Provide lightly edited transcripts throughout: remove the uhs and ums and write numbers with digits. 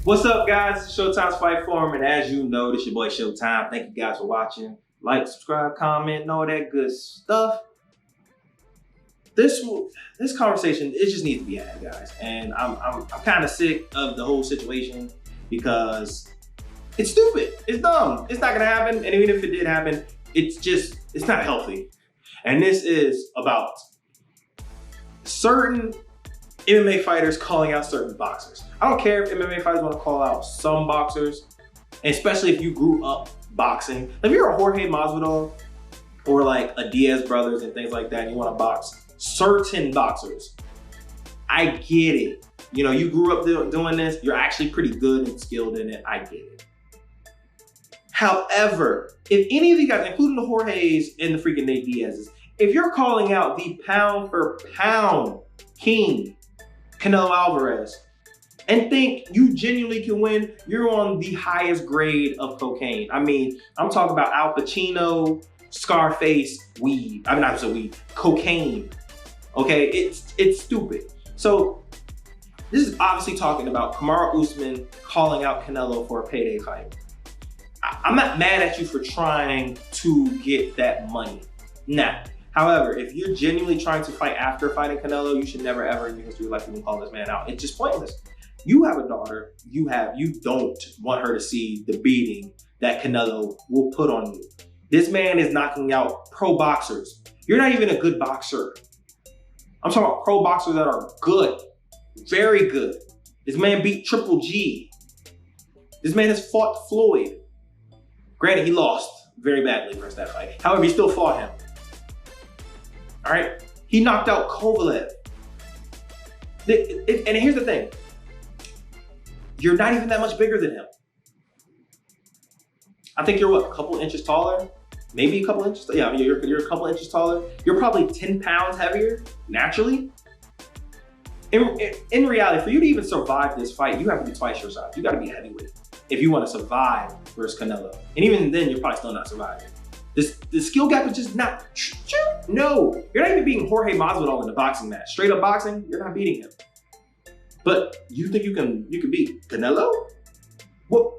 What's up, guys? It's Showtime's Fight Forum, and as you know, this your boy Showtime. Thank you guys for watching. Like, subscribe, comment, and all that good stuff. This conversation, it just needs to be had, guys. And I'm kind of sick of the whole situation because it's stupid. It's dumb. It's not gonna happen. And even if it did happen, it's not healthy. And this is about certain MMA fighters calling out certain boxers. I don't care if MMA fighters want to call out some boxers, and especially if you grew up boxing. If you're a Jorge Masvidal or like a Diaz brothers and things like that, and you want to box certain boxers, I get it. You know, you grew up doing this. You're actually pretty good and skilled in it. I get it. However, if any of you guys, including the Jorges and the freaking Nate Diaz's, if you're calling out the pound for pound king, Canelo Alvarez, and think you genuinely can win, you're on the highest grade of cocaine. I mean, I'm talking about Al Pacino, Scarface, weed. I mean, not so weed, cocaine. Okay, it's stupid. So this is obviously talking about Kamaru Usman calling out Canelo for a payday fight. I'm not mad at you for trying to get that money. Nah. However, if you're genuinely trying to fight after fighting Canelo, you should never ever in your history of life even call this man out. It's just pointless. You have a daughter, you don't want her to see the beating that Canelo will put on you. This man is knocking out pro boxers. You're not even a good boxer. I'm talking about pro boxers that are good, very good. This man beat Triple G. This man has fought Floyd. Granted, he lost very badly versus that fight. However, he still fought him. All right, he knocked out Kovalev. And here's the thing. You're not even that much bigger than him. I think you're what, a couple inches taller? Maybe a couple inches, yeah, you're a couple inches taller. You're probably 10 pounds heavier, naturally. In reality, for you to even survive this fight, you have to be twice your size. You gotta be a heavyweight if you wanna survive versus Canelo. And even then, you're probably still not surviving. The skill gap is just not, no. You're not even beating Jorge Masvidal in the boxing match. Straight up boxing, you're not beating him. But you think you can beat Canelo? What?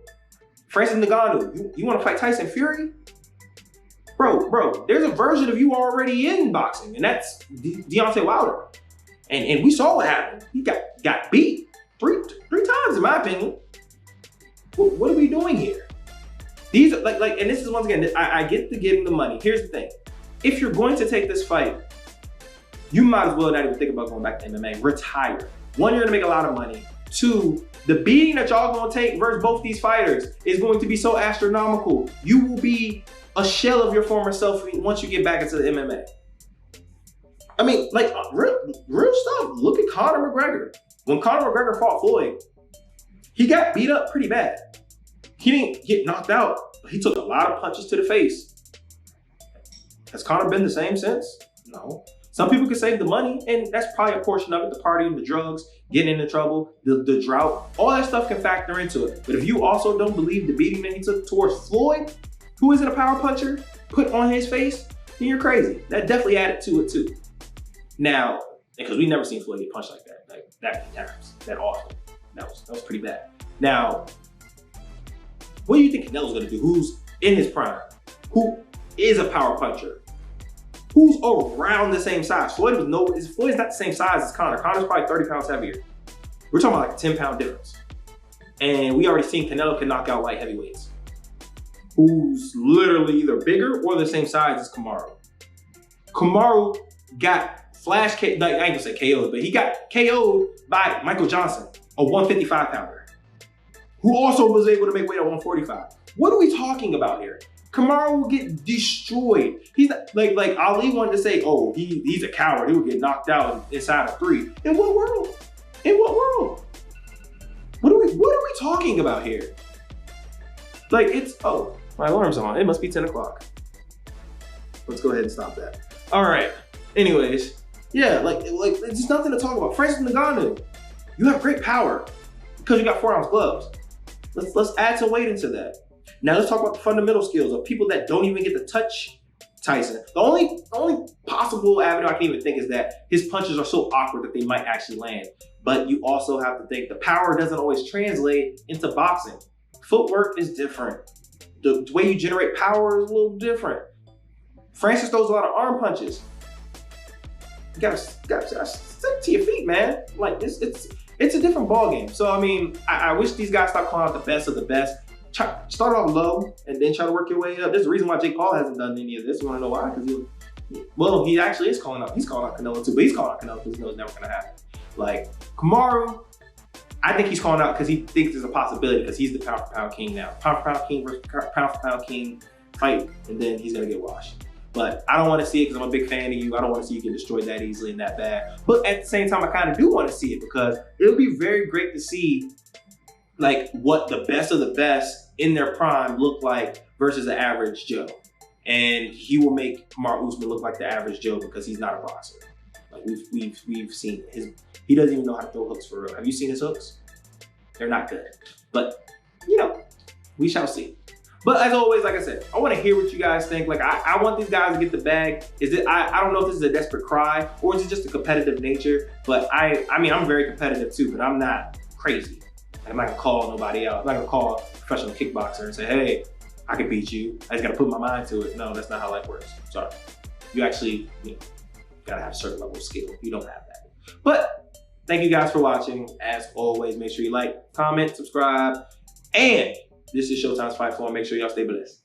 Francis Ngannou, you want to fight Tyson Fury? Bro, there's a version of you already in boxing, and that's Deontay Wilder. And we saw what happened. He got beat three times, in my opinion. What are we doing here? These are and this is once again, I get the getting the money. Here's the thing. If you're going to take this fight, you might as well not even think about going back to MMA. Retire. One, you're gonna make a lot of money. Two, the beating that y'all gonna take versus both these fighters is going to be so astronomical. You will be a shell of your former self once you get back into the MMA. I mean, like real stuff. Look at Conor McGregor. When Conor McGregor fought Floyd, he got beat up pretty bad. He didn't get knocked out, but he took a lot of punches to the face. Has Conor been the same since? No. Some people could save the money, and that's probably a portion of it, the partying, the drugs, getting into trouble, the drought, all that stuff can factor into it. But if you also don't believe the beating that he took towards Floyd, who isn't a power puncher, put on his face, then you're crazy. That definitely added to it too. Now, because we never seen Floyd get punched like that many times, that often. That was pretty bad. Now, what do you think Canelo's gonna do? Who's in his prime? Who is a power puncher? Who's around the same size? Floyd's not the same size as Conor. Conor's probably 30 pounds heavier. We're talking about like a 10-pound difference. And we already seen Canelo can knock out light heavyweights. Who's literally either bigger or the same size as Kamaru. Kamaru got I ain't gonna say KO'd, but he got KO'd by Michael Johnson, a 155 pounder, who also was able to make weight at 145. What are we talking about here? Kamaru will get destroyed. He's not, like Ali wanted to say, oh, he's a coward. He would get knocked out inside of 3. In what world? In what world? What are we talking about here? Like oh, my alarm's on. It must be 10 o'clock. Let's go ahead and stop that. All right. Anyways, yeah, like there's nothing to talk about. Francis Ngannou, you have great power because you got 4-ounce gloves. Let's add some weight into that. Now let's talk about the fundamental skills of people that don't even get to touch Tyson. The only possible avenue I can even think is that his punches are so awkward that they might actually land. But you also have to think the power doesn't always translate into boxing. Footwork is different. The way you generate power is a little different. Francis throws a lot of arm punches. You gotta stick to your feet, man. Like it's a different ball game. So I mean, I wish these guys stop calling out the best of the best. Start off low and then try to work your way up. There's a reason why Jake Paul hasn't done any of this. You wanna know why? Because he actually is calling out. He's calling out Canelo too, but he's calling out Canelo because he knows it's never gonna happen. Like Kamaru, I think he's calling out because he thinks there's a possibility because he's the pound for pound king now. Pound for pound king versus pound for pound king fight, and then he's gonna get washed. But I don't want to see it because I'm a big fan of you. I don't want to see you get destroyed that easily and that bad. But at the same time, I kind of do want to see it because it'll be very great to see like what the best of the best in their prime look like versus the average Joe. And he will make Kamaru Usman look like the average Joe because he's not a boxer. Like we've seen he doesn't even know how to throw hooks for real. Have you seen his hooks? They're not good. But you know, we shall see. But as always, like I said, I want to hear what you guys think. Like I want these guys to get the bag. I don't know if this is a desperate cry or is it just a competitive nature. But I mean I'm very competitive too, but I'm not crazy. I'm not gonna call nobody out. I'm not gonna call a professional kickboxer and say, hey, I can beat you. I just gotta put my mind to it. No, that's not how life works. Sorry. You actually gotta have a certain level of skill. You don't have that. But thank you guys for watching. As always, make sure you like, comment, subscribe, and this is Showtime's Fight Floor. Make sure y'all stay blessed.